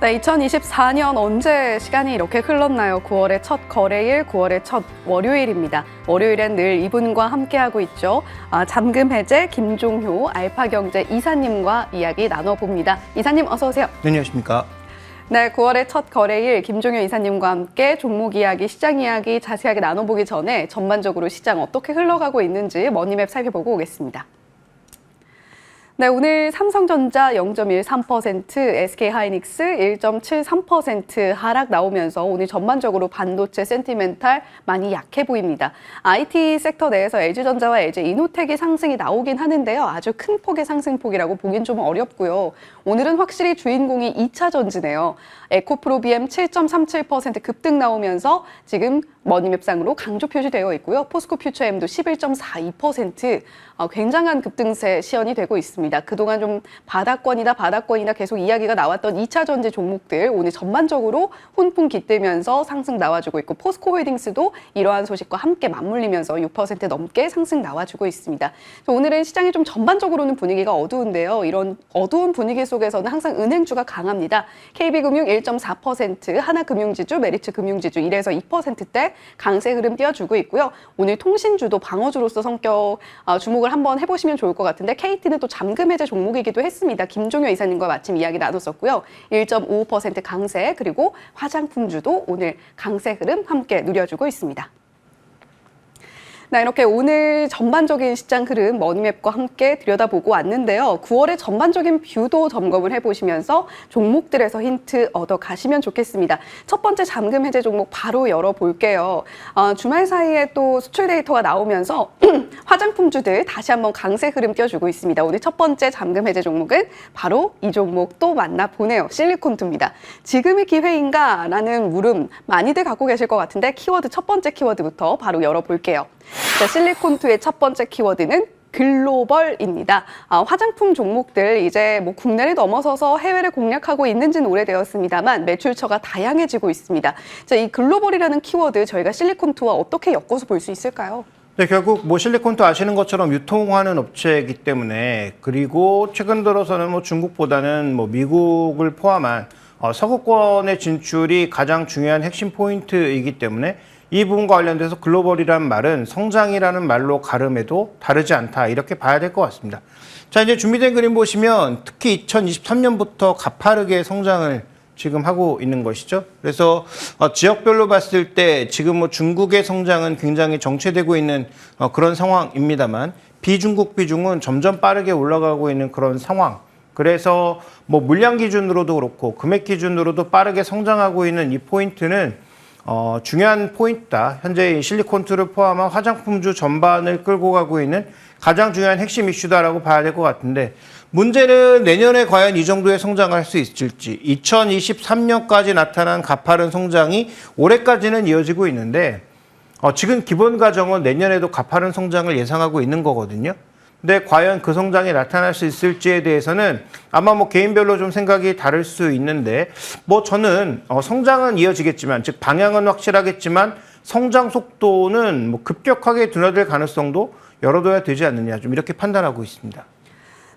네, 2024년 언제 시간이 이렇게 흘렀나요? 9월의 첫 거래일, 9월의 첫 월요일입니다. 월요일엔 늘 이분과 함께하고 있죠. 잠금 해제 김종효 알파경제 이사님과 이야기 나눠봅니다. 이사님 어서 오세요. 네, 안녕하십니까. 네, 9월의 첫 거래일 김종효 이사님과 함께 종목 이야기, 시장 이야기 자세하게 나눠보기 전에 전반적으로 시장 어떻게 흘러가고 있는지 머니맵 살펴보고 오겠습니다. 네, 오늘 삼성전자 0.13%, SK하이닉스 1.73% 하락 나오면서 오늘 전반적으로 반도체 센티멘탈 많이 약해 보입니다. IT 섹터 내에서 LG전자와 LG이노텍의 상승이 나오긴 하는데요. 아주 큰 폭의 상승폭이라고 보긴 좀 어렵고요. 오늘은 확실히 주인공이 2차 전지네요. 에코프로비엠 7.37% 급등 나오면서 지금 머니맵상으로 강조 표시되어 있고요. 포스코 퓨처엠도 11.42% 굉장한 급등세 시연이 되고 있습니다. 그동안 좀 바닥권이다 계속 이야기가 나왔던 2차 전지 종목들 오늘 전반적으로 훈풍 깃들면서 상승 나와주고 있고 포스코홀딩스도 이러한 소식과 함께 맞물리면서 6% 넘게 상승 나와주고 있습니다. 오늘은 시장이 좀 전반적으로는 분위기가 어두운데요. 이런 어두운 분위기 속에서는 항상 은행주가 강합니다. KB금융 1.4%, 하나금융지주, 메리츠금융지주 1에서 2%대 강세 흐름 띄워주고 있고요. 오늘 통신주도 방어주로서 성격 주목을 한번 해보시면 좋을 것 같은데 KT는 또 잠금 해제 종목이기도 했습니다. 김종효 이사님과 마침 이야기 나눴었고요. 1.55% 강세 그리고 화장품주도 오늘 강세 흐름 함께 누려주고 있습니다. 네, 이렇게 오늘 전반적인 시장 흐름 머니맵과 함께 들여다보고 왔는데요. 9월의 전반적인 뷰도 점검을 해보시면서 종목들에서 힌트 얻어 가시면 좋겠습니다. 첫 번째 잠금 해제 종목 바로 열어볼게요. 주말 사이에 또 수출 데이터가 나오면서 화장품주들 다시 한번 강세 흐름 띄워주고 있습니다. 오늘 첫 번째 잠금 해제 종목은 바로 이 종목 또 만나보네요. 실리콘투입니다. 지금이 기회인가? 라는 물음 많이들 갖고 계실 것 같은데 키워드 첫 번째 키워드부터 바로 열어볼게요. 자, 실리콘투의 첫 번째 키워드는 글로벌입니다. 화장품 종목들 이제 뭐 국내를 넘어서서 해외를 공략하고 있는지는 오래되었습니다만 매출처가 다양해지고 있습니다. 자, 이 글로벌이라는 키워드 저희가 실리콘투와 어떻게 엮어서 볼 수 있을까요? 네, 결국 뭐 실리콘투 아시는 것처럼 유통하는 업체이기 때문에 그리고 최근 들어서는 뭐 중국보다는 뭐 미국을 포함한 서구권의 진출이 가장 중요한 핵심 포인트이기 때문에 이 부분과 관련돼서 글로벌이라는 말은 성장이라는 말로 가름해도 다르지 않다 이렇게 봐야 될 것 같습니다. 자, 이제 준비된 그림 보시면 특히 2023년부터 가파르게 성장을 지금 하고 있는 것이죠. 그래서 지역별로 봤을 때 지금 뭐 중국의 성장은 굉장히 정체되고 있는 그런 상황입니다만 비중국 비중은 점점 빠르게 올라가고 있는 그런 상황. 그래서 뭐 물량 기준으로도 그렇고 금액 기준으로도 빠르게 성장하고 있는 이 포인트는 중요한 포인트다. 현재 실리콘투를 포함한 화장품주 전반을 끌고 가고 있는 가장 중요한 핵심 이슈다라고 봐야 될 것 같은데 문제는 내년에 과연 이 정도의 성장을 할 수 있을지 2023년까지 나타난 가파른 성장이 올해까지는 이어지고 있는데 지금 기본 가정은 내년에도 가파른 성장을 예상하고 있는 거거든요. 근데 과연 그 성장이 나타날 수 있을지에 대해서는 아마 뭐 개인별로 좀 생각이 다를 수 있는데 뭐 저는 성장은 이어지겠지만 즉 방향은 확실하겠지만 성장 속도는 뭐 급격하게 둔화될 가능성도 열어둬야 되지 않느냐 좀 이렇게 판단하고 있습니다.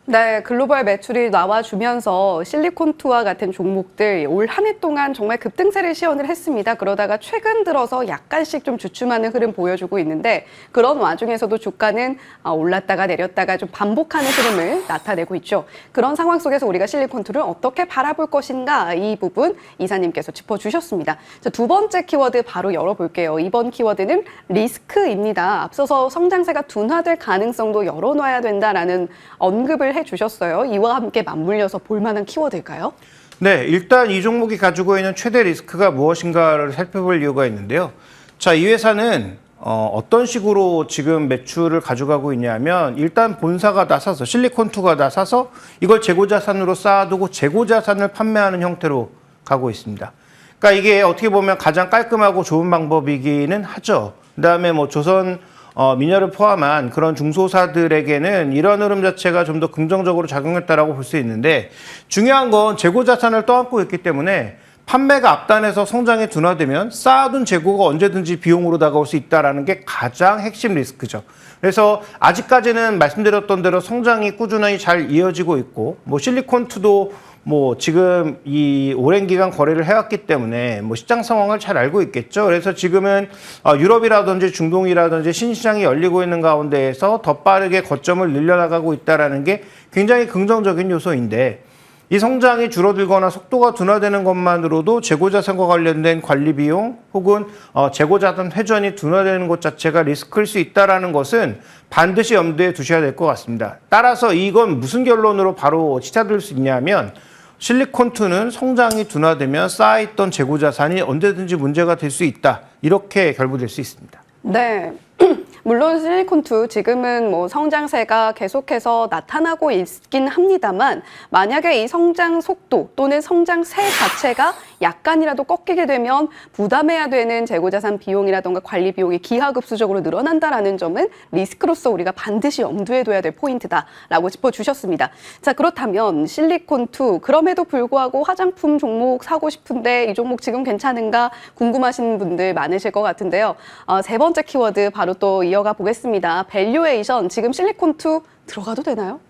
네, 글로벌 매출이 나와주면서 실리콘투와 같은 종목들 올 한 해 동안 정말 급등세를 시연을 했습니다. 그러다가 최근 들어서 약간씩 좀 주춤하는 흐름 보여주고 있는데 그런 와중에서도 주가는 올랐다가 내렸다가 좀 반복하는 흐름을 나타내고 있죠. 그런 상황 속에서 우리가 실리콘투를 어떻게 바라볼 것인가 이 부분 이사님께서 짚어주셨습니다. 자, 두 번째 키워드 바로 열어볼게요. 이번 키워드는 리스크입니다. 앞서서 성장세가 둔화될 가능성도 열어놔야 된다라는 언급을 해주셨어요. 이와 함께 맞물려서 볼만한 키워드일까요? 네, 일단 이 종목이 가지고 있는 최대 리스크가 무엇인가를 살펴볼 이유가 있는데요. 자, 이 회사는 어떤 식으로 지금 매출을 가져가고 있냐면 일단 본사가 나서서 실리콘투가 나서서 이걸 재고자산으로 쌓아두고 재고자산을 판매하는 형태로 가고 있습니다. 그러니까 이게 어떻게 보면 가장 깔끔하고 좋은 방법이기는 하죠. 그다음에 뭐 조선 민열을 포함한 그런 중소사들에게는 이런 흐름 자체가 좀 더 긍정적으로 작용했다라고 볼 수 있는데 중요한 건 재고 자산을 떠안고 있기 때문에 판매가 앞단에서 성장이 둔화되면 쌓아둔 재고가 언제든지 비용으로 다가올 수 있다는 게 가장 핵심 리스크죠. 그래서 아직까지는 말씀드렸던 대로 성장이 꾸준히 잘 이어지고 있고 뭐 실리콘투도 뭐 지금 이 오랜 기간 거래를 해왔기 때문에 뭐 시장 상황을 잘 알고 있겠죠. 그래서 지금은 유럽이라든지 중동이라든지 신시장이 열리고 있는 가운데에서 더 빠르게 거점을 늘려나가고 있다는 게 굉장히 긍정적인 요소인데, 이 성장이 줄어들거나 속도가 둔화되는 것만으로도 재고자산과 관련된 관리 비용 혹은 재고자산 회전이 둔화되는 것 자체가 리스크일 수 있다는 것은 반드시 염두에 두셔야 될 것 같습니다. 따라서 이건 무슨 결론으로 바로 치닫을 수 있냐면, 실리콘2는 성장이 둔화되면 쌓여있던 재고자산이 언제든지 문제가 될 수 있다, 이렇게 결부될 수 있습니다. 네. 물론 실리콘2 지금은 뭐 성장세가 계속해서 나타나고 있긴 합니다만, 만약에 이 성장 속도 또는 성장세 자체가 약간이라도 꺾이게 되면 부담해야 되는 재고자산 비용이라던가 관리 비용이 기하급수적으로 늘어난다라는 점은 리스크로서 우리가 반드시 염두에 둬야 될 포인트다라고 짚어주셨습니다. 자, 그렇다면 실리콘2 그럼에도 불구하고 화장품 종목 사고 싶은데 이 종목 지금 괜찮은가 궁금하신 분들 많으실 것 같은데요. 세 번째 키워드 바로 또 이어가 보겠습니다. 밸류에이션, 지금 실리콘2 들어가도 되나요?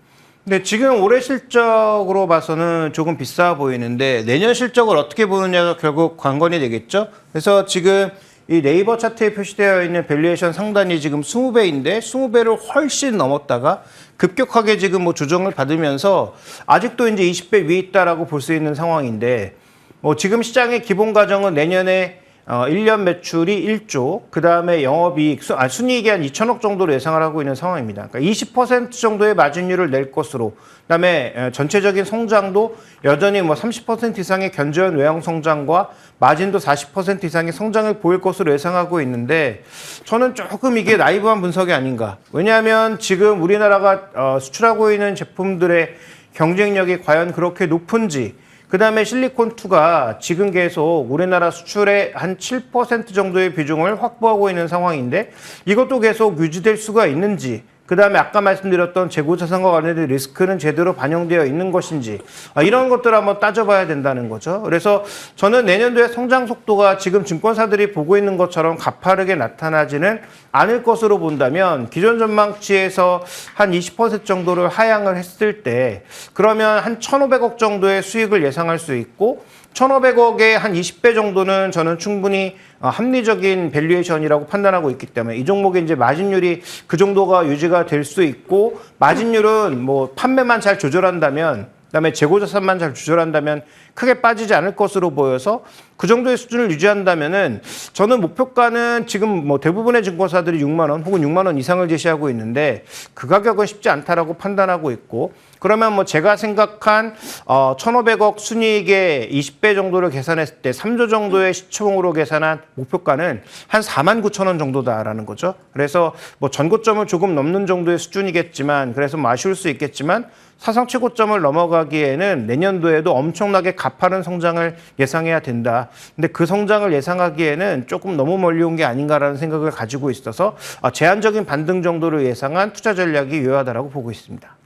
네, 지금 올해 실적으로 봐서는 조금 비싸 보이는데 내년 실적을 어떻게 보느냐가 결국 관건이 되겠죠. 그래서 지금 이 네이버 차트에 표시되어 있는 밸류에이션 상단이 지금 20배인데 20배를 훨씬 넘었다가 급격하게 지금 뭐 조정을 받으면서 아직도 이제 20배 위에 있다라고 볼 수 있는 상황인데, 뭐 지금 시장의 기본 가정은 내년에 1년 매출이 1조, 그 다음에 영업이익, 순이익이 한 2천억 정도로 예상을 하고 있는 상황입니다. 그러니까 20% 정도의 마진율을 낼 것으로, 그 다음에 전체적인 성장도 여전히 뭐 30% 이상의 견조한 외형 성장과 마진도 40% 이상의 성장을 보일 것으로 예상하고 있는데, 저는 조금 이게 나이브한 분석이 아닌가. 왜냐하면 지금 우리나라가 수출하고 있는 제품들의 경쟁력이 과연 그렇게 높은지, 그 다음에 실리콘2가 지금 계속 우리나라 수출의 한 7% 정도의 비중을 확보하고 있는 상황인데 이것도 계속 유지될 수가 있는지, 그 다음에 아까 말씀드렸던 재고자산과 관련된 리스크는 제대로 반영되어 있는 것인지, 이런 것들을 한번 따져봐야 된다는 거죠. 그래서 저는 내년도에 성장 속도가 지금 증권사들이 보고 있는 것처럼 가파르게 나타나지는 않을 것으로 본다면, 기존 전망치에서 한 20% 정도를 하향을 했을 때 그러면 한 1,500억 정도의 수익을 예상할 수 있고, 1,500억에 한 20배 정도는 저는 충분히 합리적인 밸류에이션이라고 판단하고 있기 때문에 이 종목의 이제 마진율이 그 정도가 유지가 될 수 있고, 마진율은 뭐 판매만 잘 조절한다면, 그다음에 재고자산만 잘 조절한다면 크게 빠지지 않을 것으로 보여서 그 정도의 수준을 유지한다면은 저는 목표가는 지금 뭐 대부분의 증권사들이 6만 원 혹은 6만 원 이상을 제시하고 있는데 그 가격은 쉽지 않다라고 판단하고 있고, 그러면 뭐 제가 생각한 1,500억 순이익의 20배 정도를 계산했을 때 3조 정도의 시총으로 계산한 목표가는 한 49,000원 정도다라는 거죠. 그래서 뭐 전고점을 조금 넘는 정도의 수준이겠지만, 그래서 뭐 아쉬울 수 있겠지만 사상 최고점을 넘어가기에는 내년도에도 엄청나게 가파른 성장을 예상해야 된다. 근데 그 성장을 예상하기에는 조금 너무 멀리 온 게 아닌가라는 생각을 가지고 있어서 제한적인 반등 정도를 예상한 투자 전략이 유효하다고 보고 있습니다.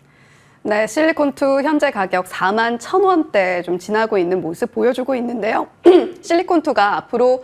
네, 실리콘2 현재 가격 41,000원대 좀 지나고 있는 모습 보여주고 있는데요. 실리콘2가 앞으로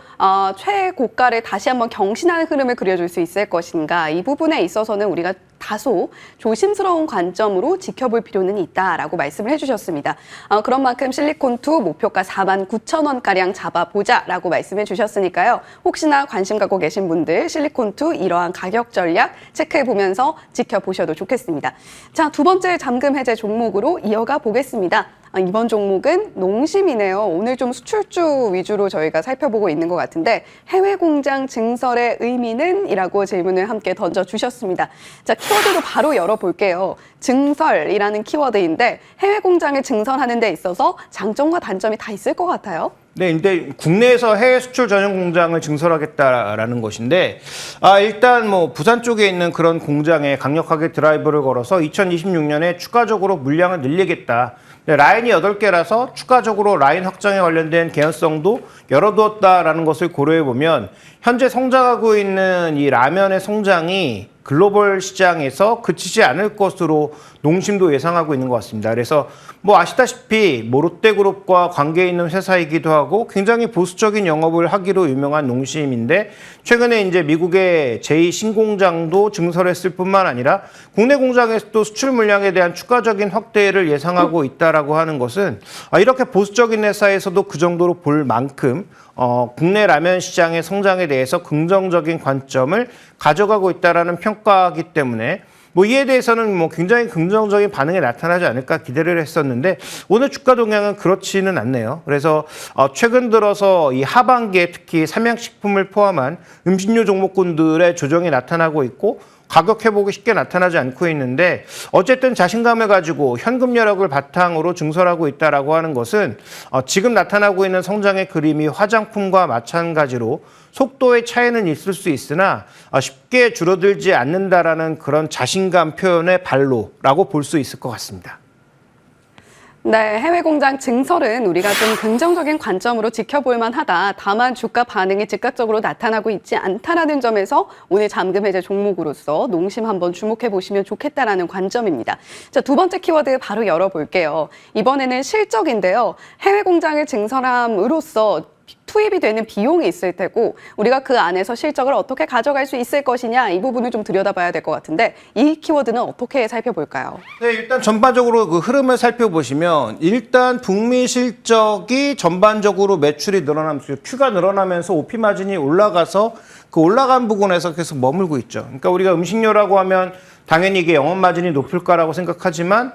최고가를 다시 한번 경신하는 흐름을 그려줄 수 있을 것인가, 이 부분에 있어서는 우리가 다소 조심스러운 관점으로 지켜볼 필요는 있다라고 말씀을 해주셨습니다. 그런 만큼 실리콘2 목표가 49,000원가량 잡아보자라고 말씀해 주셨으니까요. 혹시나 관심 갖고 계신 분들 실리콘2 이러한 가격 전략 체크해보면서 지켜보셔도 좋겠습니다. 자, 두 번째 잠금 해제 종목으로 이어가 보겠습니다. 이번 종목은 농심이네요. 오늘 좀 수출주 위주로 저희가 살펴보고 있는 것 같은데, 해외 공장 증설의 의미는? 이라고 질문을 함께 던져주셨습니다. 자, 키워드도 바로 열어볼게요. 증설이라는 키워드인데 해외 공장을 증설하는 데 있어서 장점과 단점이 다 있을 것 같아요. 네, 근데 국내에서 해외 수출 전용 공장을 증설하겠다라는 것인데, 일단 뭐 부산 쪽에 있는 그런 공장에 강력하게 드라이브를 걸어서 2026년에 추가적으로 물량을 늘리겠다. 라인이 8개라서 추가적으로 라인 확장에 관련된 개연성도 열어두었다라는 것을 고려해 보면 현재 성장하고 있는 이 라면의 성장이 글로벌 시장에서 그치지 않을 것으로 농심도 예상하고 있는 것 같습니다. 그래서 뭐 아시다시피 뭐 롯데그룹과 관계 있는 회사이기도 하고 굉장히 보수적인 영업을 하기로 유명한 농심인데 최근에 이제 미국의 제2신공장도 증설했을 뿐만 아니라 국내 공장에서도 수출 물량에 대한 추가적인 확대를 예상하고 있다라고 하는 것은 이렇게 보수적인 회사에서도 그 정도로 볼 만큼 국내 라면 시장의 성장에 대해서 긍정적인 관점을 가져가고 있다라는 평가이기 때문에 뭐 이에 대해서는 뭐 굉장히 긍정적인 반응이 나타나지 않을까 기대를 했었는데 오늘 주가 동향은 그렇지는 않네요. 그래서 최근 들어서 이 하반기에 특히 삼양식품을 포함한 음식료 종목군들의 조정이 나타나고 있고 가격 회복이 쉽게 나타나지 않고 있는데 어쨌든 자신감을 가지고 현금 여력을 바탕으로 증설하고 있다라고 하는 것은 지금 나타나고 있는 성장의 그림이 화장품과 마찬가지로 속도의 차이는 있을 수 있으나 쉽게 줄어들지 않는다라는 그런 자신감 표현의 발로라고 볼 수 있을 것 같습니다. 네, 해외 공장 증설은 우리가 좀 긍정적인 관점으로 지켜볼 만하다. 다만 주가 반응이 즉각적으로 나타나고 있지 않다라는 점에서 오늘 잠금 해제 종목으로서 농심 한번 주목해 보시면 좋겠다라는 관점입니다. 자, 두 번째 키워드 바로 열어볼게요. 이번에는 실적인데요. 해외 공장을 증설함으로써 투입이 되는 비용이 있을 테고 우리가 그 안에서 실적을 어떻게 가져갈 수 있을 것이냐 이 부분을 좀 들여다봐야 될 것 같은데 이 키워드는 어떻게 살펴볼까요? 네, 일단 전반적으로 그 흐름을 살펴보시면 일단 북미 실적이 전반적으로 매출이 늘어나면서 Q가 늘어나면서 OP 마진이 올라가서 그 올라간 부분에서 계속 머물고 있죠. 그러니까 우리가 음식료라고 하면 당연히 이게 영업 마진이 높을 거라고 생각하지만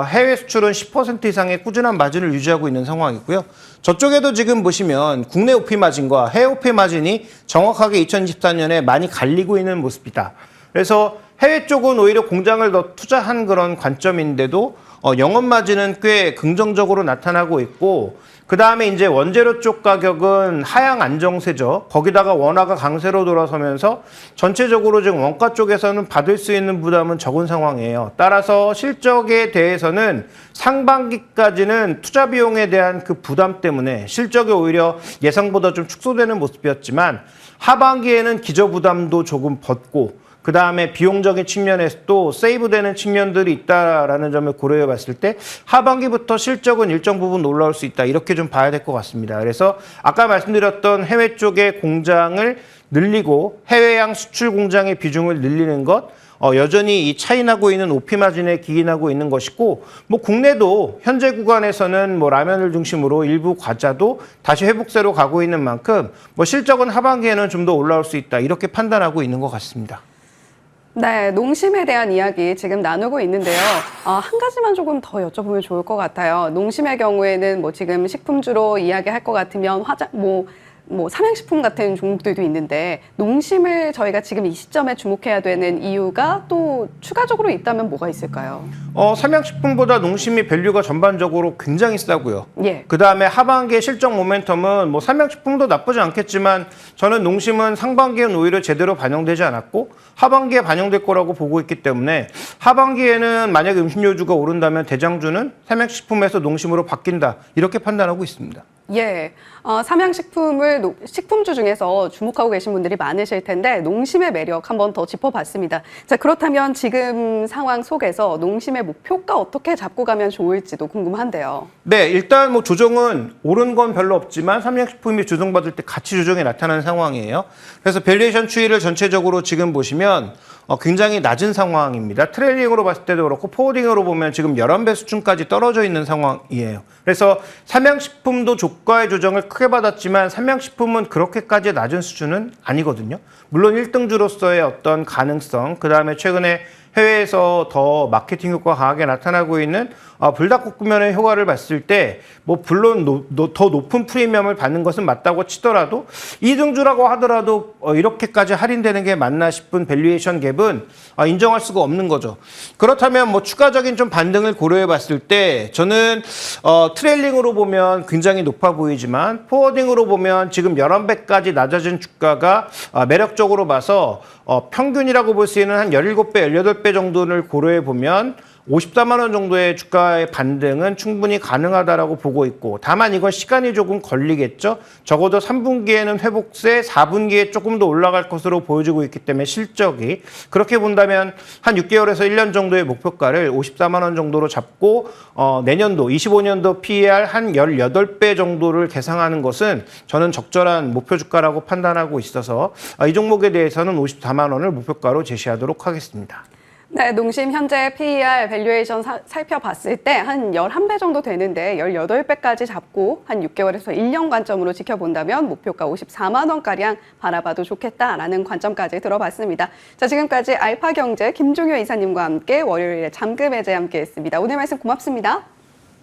해외 수출은 10% 이상의 꾸준한 마진을 유지하고 있는 상황이고요. 저쪽에도 지금 보시면 국내 OP 마진과 해외 OP 마진이 정확하게 2024년에 많이 갈리고 있는 모습이다. 그래서 해외 쪽은 오히려 공장을 더 투자한 그런 관점인데도 영업 마진은 꽤 긍정적으로 나타나고 있고 그 다음에 이제 원재료 쪽 가격은 하향 안정세죠. 거기다가 원화가 강세로 돌아서면서 전체적으로 지금 원가 쪽에서는 받을 수 있는 부담은 적은 상황이에요. 따라서 실적에 대해서는 상반기까지는 투자 비용에 대한 그 부담 때문에 실적이 오히려 예상보다 좀 축소되는 모습이었지만 하반기에는 기저 부담도 조금 벗고 그 다음에 비용적인 측면에서도 세이브되는 측면들이 있다라는 점을 고려해 봤을 때 하반기부터 실적은 일정 부분 올라올 수 있다. 이렇게 좀 봐야 될 것 같습니다. 그래서 아까 말씀드렸던 해외 쪽의 공장을 늘리고 해외양 수출 공장의 비중을 늘리는 것 여전히 이 차이나고 있는 OP 마진에 기인하고 있는 것이고 뭐 국내도 현재 구간에서는 뭐 라면을 중심으로 일부 과자도 다시 회복세로 가고 있는 만큼 뭐 실적은 하반기에는 좀 더 올라올 수 있다. 이렇게 판단하고 있는 것 같습니다. 네, 농심에 대한 이야기 지금 나누고 있는데요. 한 가지만 조금 더 여쭤보면 좋을 것 같아요. 농심의 경우에는 뭐 지금 식품주로 이야기할 것 같으면 삼양식품 같은 종목들도 있는데 농심을 저희가 지금 이 시점에 주목해야 되는 이유가 또 추가적으로 있다면 뭐가 있을까요? 삼양식품보다 농심이 밸류가 전반적으로 굉장히 싸고요. 예. 그 다음에 하반기의 실적 모멘텀은 뭐 삼양식품도 나쁘지 않겠지만 저는 농심은 상반기에는 오히려 제대로 반영되지 않았고 하반기에 반영될 거라고 보고 있기 때문에 하반기에는 만약에 음식료주가 오른다면 대장주는 삼양식품에서 농심으로 바뀐다. 이렇게 판단하고 있습니다. 예, 삼양식품을 식품주 중에서 주목하고 계신 분들이 많으실 텐데 농심의 매력 한번 더 짚어봤습니다. 자, 그렇다면 지금 상황 속에서 농심의 목표가 어떻게 잡고 가면 좋을지도 궁금한데요. 네, 일단 뭐 조정은 오른 건 별로 없지만 삼양식품이 조정받을 때 같이 조정이 나타나는 상황이에요. 그래서 밸류에이션 추이를 전체적으로 지금 보시면 굉장히 낮은 상황입니다. 트레일링으로 봤을 때도 그렇고 포워딩으로 보면 지금 11배 수준까지 떨어져 있는 상황이에요. 그래서 삼양식품도 조가의 조정을 크게 받았지만 삼양식품은 그렇게까지 낮은 수준은 아니거든요. 물론 1등주로서의 어떤 가능성, 그다음에 최근에 해외에서 더 마케팅 효과가 강하게 나타나고 있는 불닭볶음면의 효과를 봤을 때 뭐 물론 더 높은 프리미엄을 받는 것은 맞다고 치더라도 2등주라고 하더라도 이렇게까지 할인되는 게 맞나 싶은 밸류에이션 갭은 인정할 수가 없는 거죠. 그렇다면 뭐 추가적인 좀 반등을 고려해 봤을 때 저는 트레일링으로 보면 굉장히 높아 보이지만 포워딩으로 보면 지금 11배까지 낮아진 주가가 매력적으로 봐서 평균이라고 볼 수 있는 한 17배, 18배 정도를 고려해 보면 54만 원 정도의 주가의 반등은 충분히 가능하다라고 보고 있고, 다만 이건 시간이 조금 걸리겠죠. 적어도 3분기에는 회복세, 4분기에 조금 더 올라갈 것으로 보여지고 있기 때문에 실적이 그렇게 본다면 한 6개월에서 1년 정도의 목표가를 54만 원 정도로 잡고 내년도 25년도 PER 한 18배 정도를 계상하는 것은 저는 적절한 목표 주가라고 판단하고 있어서 이 종목에 대해서는 54만 원을 목표가로 제시하도록 하겠습니다. 네, 농심 현재 PER 밸류에이션 살펴봤을 때 한 11배 정도 되는데 18배까지 잡고 한 6개월에서 1년 관점으로 지켜본다면 목표가 54만 원가량 바라봐도 좋겠다라는 관점까지 들어봤습니다. 자, 지금까지 알파경제 김종효 이사님과 함께 월요일에 잠금 해제 함께했습니다. 오늘 말씀 고맙습니다.